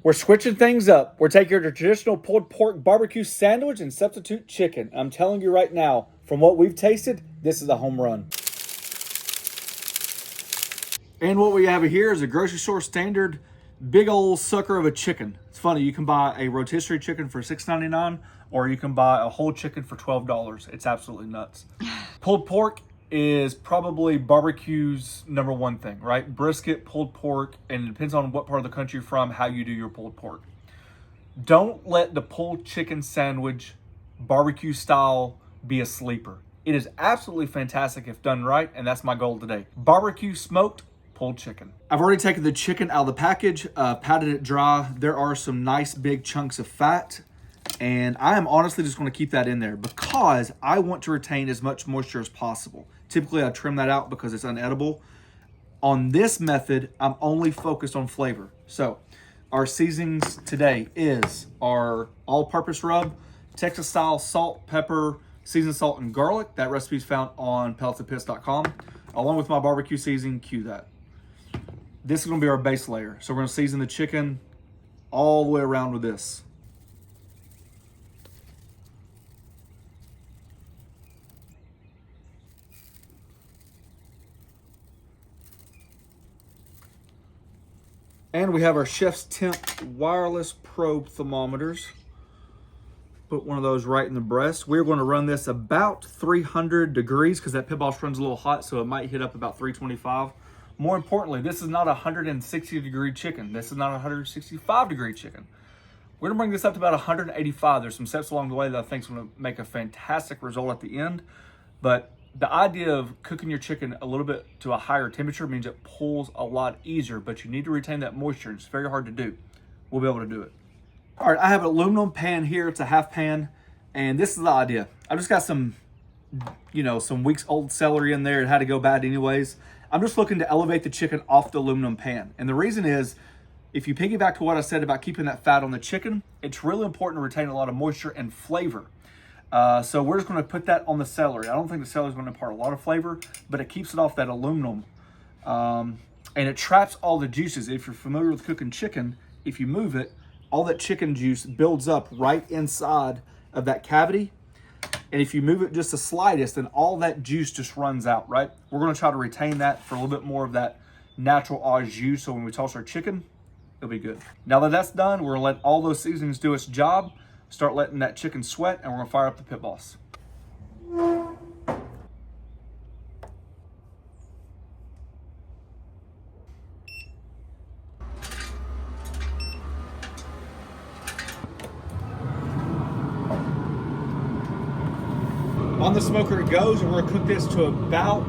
We're switching things up. We're taking your traditional pulled pork barbecue sandwich and substitute chicken. I'm telling you right now, from what we've tasted, this is a home run. And what we have here is a grocery store standard big old sucker of a chicken. It's funny, you can buy a rotisserie chicken for $6.99 or you can buy a whole chicken for $12. It's absolutely nuts. Pulled pork is probably barbecue's number one thing, right? Brisket, pulled pork, and it depends on what part of the country you're from, how you do your pulled pork. Don't let the pulled chicken sandwich, barbecue style, be a sleeper. It is absolutely fantastic if done right, and that's my goal today. Barbecue smoked pulled chicken. I've already taken the chicken out of the package, patted it dry. There are some nice big chunks of fat, and I am honestly just going to keep that in there because I want to retain as much moisture as possible. Typically, I trim that out because it's unedible. On this method, I'm only focused on flavor. So our seasonings today is our all-purpose rub, Texas-style salt, pepper, seasoned salt, and garlic. That recipe is found on pelletsandpits.com, along with my barbecue seasoning. Cue that. This is going to be our base layer. So we're going to season the chicken all the way around with this. And we have our Chef's Temp wireless probe thermometers. Put one of those right in the breast. We're going to run this about 300 degrees because that pit boss runs a little hot, so it might hit up about 325. More importantly, this is not a 160 degree chicken. This is not a 165 degree chicken. We're gonna bring this up to about 185. There's some steps along the way that I think is gonna make a fantastic result at the end. But the idea of cooking your chicken a little bit to a higher temperature means it pulls a lot easier, but you need to retain that moisture. It's very hard to do. We'll be able to do it. All right, I have an aluminum pan here. It's a half pan, and this is the idea. I've just got some, some weeks old celery in there. It had to go bad anyways. I'm just looking to elevate the chicken off the aluminum pan. And the reason is, if you piggyback to what I said about keeping that fat on the chicken, it's really important to retain a lot of moisture and flavor. So we're just gonna put that on the celery. I don't think the celery is gonna impart a lot of flavor, but it keeps it off that aluminum. And it traps all the juices. If you're familiar with cooking chicken, if you move it, all that chicken juice builds up right inside of that cavity. And if you move it just the slightest, then all that juice just runs out, right? We're gonna try to retain that for a little bit more of that natural au jus, so when we toss our chicken, it'll be good. Now that that's done, we're gonna let all those seasonings do its job, start letting that chicken sweat, and we're gonna fire up the pit boss. On the smoker it goes, and we're gonna cook this to about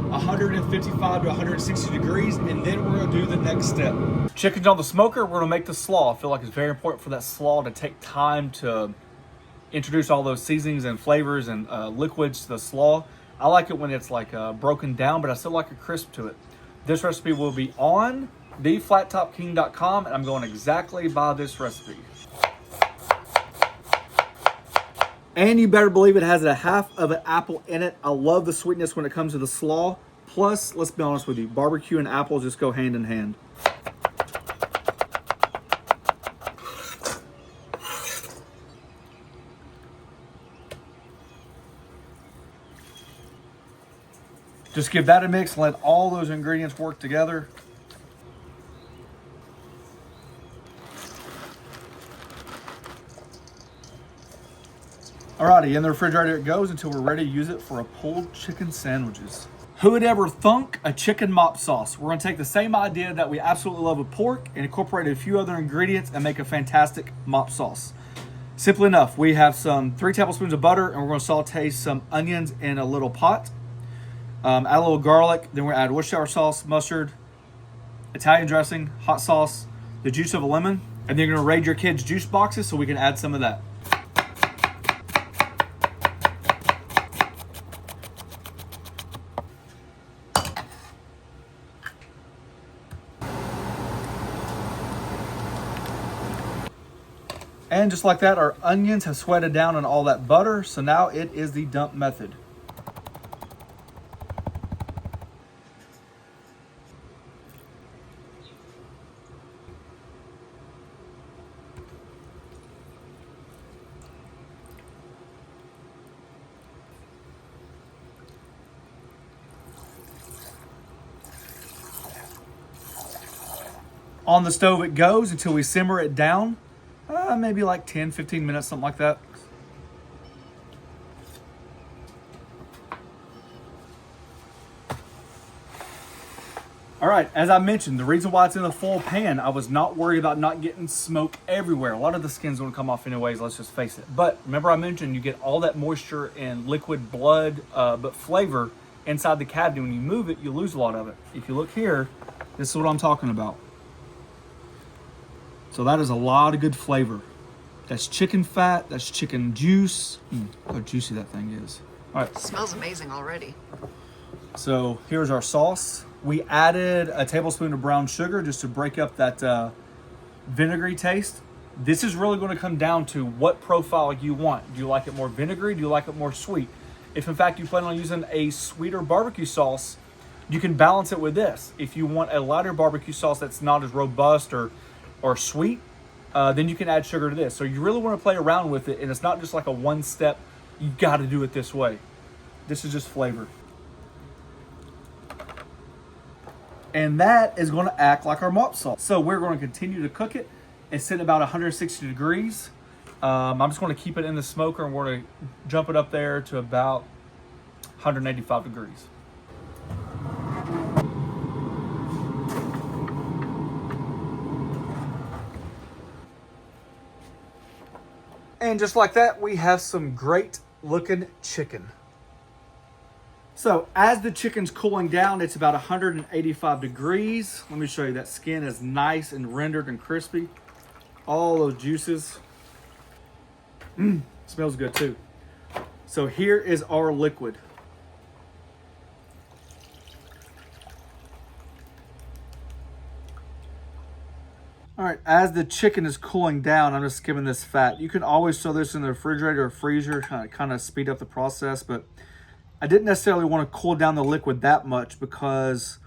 155 to 160 degrees, and then we're gonna do the next step. Chicken's on the smoker, we're gonna make the slaw. I feel like it's very important for that slaw to take time to introduce all those seasonings and flavors and liquids to the slaw. I like it when it's like broken down, but I still like a crisp to it. This recipe will be on theflattopking.com, and I'm going exactly by this recipe. And you better believe it has a half of an apple in it. I love the sweetness when it comes to the slaw. Plus, let's be honest with you, barbecue and apples just go hand in hand. Just give that a mix, let all those ingredients work together. Alrighty, in the refrigerator it goes until we're ready to use it for a pulled chicken sandwiches. Who would ever thunk a chicken mop sauce? We're gonna take the same idea that we absolutely love with pork and incorporate a few other ingredients and make a fantastic mop sauce. Simple enough, we have some 3 tablespoons of butter, and we're gonna saute some onions in a little pot. Add a little garlic, then we're gonna add Worcestershire sauce, mustard, Italian dressing, hot sauce, the juice of a lemon, and then you're gonna raid your kids' juice boxes so we can add some of that. And just like that, our onions have sweated down in all that butter, so now it is the dump method. On the stove it goes until we simmer it down. Maybe like 10, 15 minutes, something like that. All right, as I mentioned, the reason why it's in a full pan, I was not worried about not getting smoke everywhere. A lot of the skin's gonna come off anyways, let's just face it. But remember I mentioned you get all that moisture and liquid blood, but flavor inside the cavity. When you move it, you lose a lot of it. If you look here, this is what I'm talking about. So that is a lot of good flavor. That's chicken fat, that's chicken juice. How juicy that thing is. All right. It smells amazing already. So here's our sauce. We added a tablespoon of brown sugar just to break up that vinegary taste. This is really going to come down to what profile you want. Do you like it more vinegary? Do you like it more sweet? If in fact you plan on using a sweeter barbecue sauce, you can balance it with this. If you want a lighter barbecue sauce that's not as robust or sweet, then you can add sugar to this. So you really want to play around with it, and it's not just like a one step, you got to do it this way. This is just flavor. And that is going to act like our mop sauce. So we're going to continue to cook it. It's sitting about 160 degrees. I'm just going to keep it in the smoker, and we're going to jump it up there to about 185 degrees. And just like that, we have some great looking chicken. So as the chicken's cooling down, it's about 185 degrees. Let me show you, that skin is nice and rendered and crispy. All those juices. Smells good too. So here is our liquid. All right, as the chicken is cooling down, I'm just skimming this fat. You can always throw this in the refrigerator or freezer, kind of speed up the process, but I didn't necessarily want to cool down the liquid that much because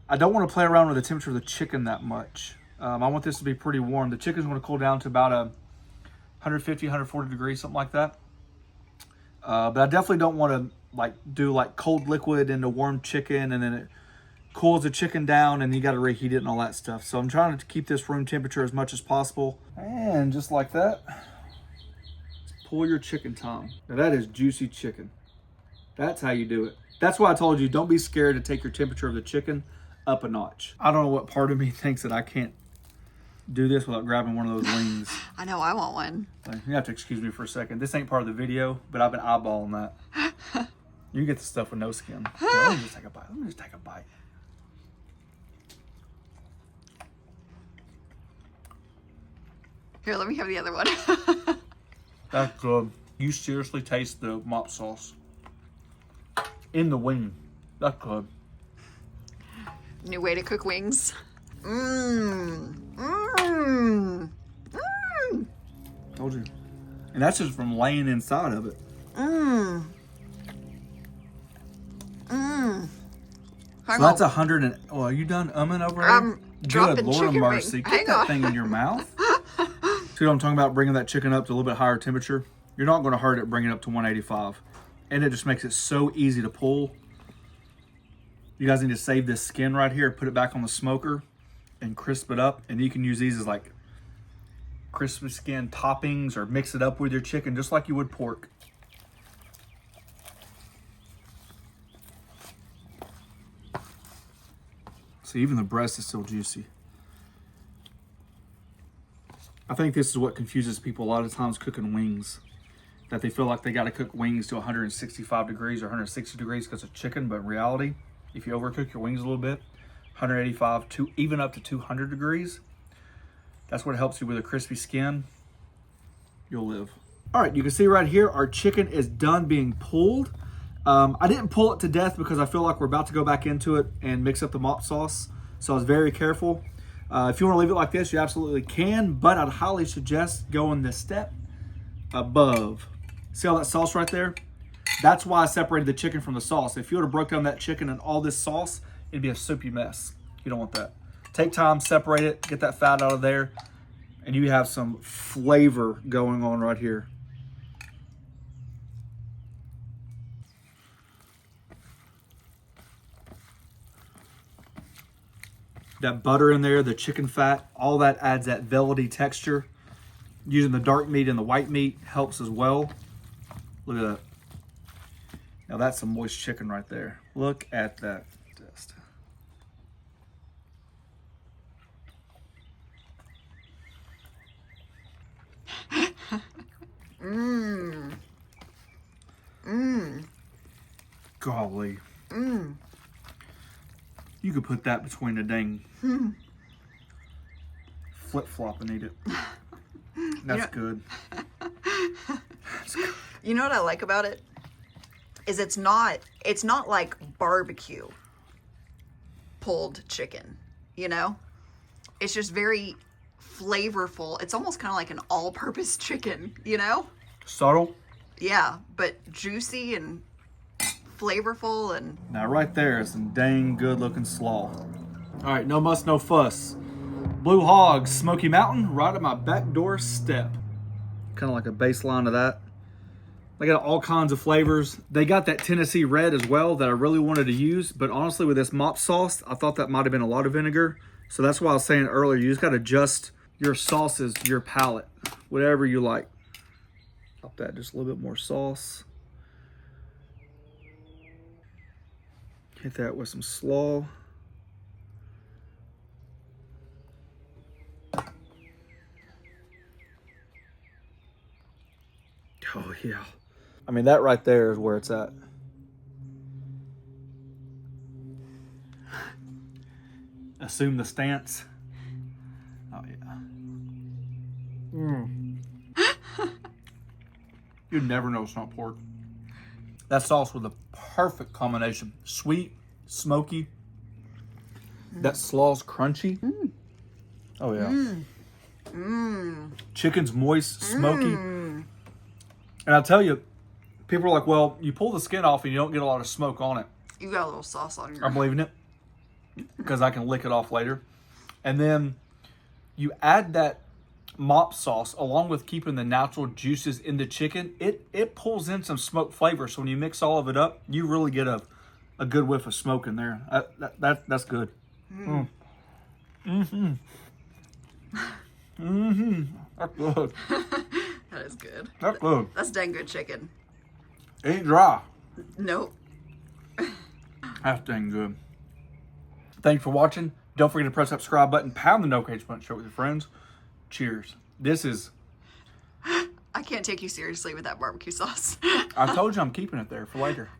I don't want to play around with the temperature of the chicken that much. I want this to be pretty warm. The chicken's going to cool down to about 150, 140 degrees, something like that. But I definitely don't want to do cold liquid into warm chicken, and then it cools the chicken down and you got to reheat it and all that stuff. So I'm trying to keep this room temperature as much as possible. And just like that, pull your chicken, Tom. Now that is juicy chicken. That's how you do it. That's why I told you, don't be scared to take your temperature of the chicken up a notch. I don't know what part of me thinks that I can't do this without grabbing one of those wings. I know, I want one. You have to excuse me for a second. This ain't part of the video, but I've been eyeballing that. You get the stuff with no skin. Here, let me just take a bite. Let me just take a bite. Here, let me have the other one. That's good. You seriously taste the mop sauce in the wing. That's good. New way to cook wings. Mmm. Mmm. Mmm. Told you. And that's just from laying inside of it. Mmm. Mmm. So that's 100 and... Oh, are you done umming over here? Dropping Good Lord of mercy. Get that thing in your mouth. See what I'm talking about? Bringing that chicken up to a little bit higher temperature. You're not going to hurt it bringing it up to 185. And it just makes it so easy to pull. You guys need to save this skin right here, put it back on the smoker and crisp it up. And you can use these as like crispy skin toppings or mix it up with your chicken just like you would pork. See, even the breast is still juicy. I think this is what confuses people a lot of times cooking wings. That they feel like they got to cook wings to 165 degrees or 160 degrees because of chicken, but in reality, if you overcook your wings a little bit, 185 to even up to 200 degrees, that's what helps you with a crispy skin. You'll live. All right, you can see right here, our chicken is done being pulled. I didn't pull it to death because I feel like we're about to go back into it and mix up the mop sauce, so I was very careful. If you want to leave it like this, you absolutely can, but I'd highly suggest going this step above. See all that sauce right there? That's why I separated the chicken from the sauce. If you would have broke down that chicken and all this sauce, it'd be a soupy mess. You don't want that. Take time, separate it, get that fat out of there, and you have some flavor going on right here. That butter in there, the chicken fat, all that adds that velvety texture. Using the dark meat and the white meat helps as well. Look at that. Now that's some moist chicken right there. Look at that. Just. Mmm. Mmm. Golly. Mmm. You could put that between a dang flip-flop and eat it. That's good. That's good. You know what I like about it? Is it's not like barbecue pulled chicken, you know? It's just very flavorful. It's almost kind of like an all-purpose chicken, you know? Subtle. Yeah, but juicy and flavorful and... Now right there is some dang good looking slaw. All right, no muss, no fuss. Blue Hog, Smoky Mountain, right at my back door step. Kind of like a baseline of that. They got all kinds of flavors. They got that Tennessee red as well that I really wanted to use, but honestly with this mop sauce, I thought that might have been a lot of vinegar. So that's why I was saying earlier, you just got to adjust your sauces to your palate, whatever you like. Pop that just a little bit more sauce. Hit that with some slaw. Oh yeah. I mean, that right there is where it's at. Assume the stance. Oh yeah. You'd never know it's not pork. That sauce was a perfect combination. Sweet, smoky. That slaw's crunchy. Oh yeah. Chicken's moist, smoky. And I'll tell you, people are like, well, you pull the skin off and you don't get a lot of smoke on it. You got a little sauce on your... I'm leaving it because I can lick it off later. And then you add that mop sauce along with keeping the natural juices in the chicken. It pulls in some smoke flavor. So when you mix all of it up, you really get a good whiff of smoke in there. That's good. That's good. That is good. That's good. That's dang good chicken. Ain't dry. Nope. That's dang good. Thanks for watching. Don't forget to press that subscribe button, pound the notification button, share it with your friends. Cheers. This is... I can't take you seriously with that barbecue sauce. I told you I'm keeping it there for later.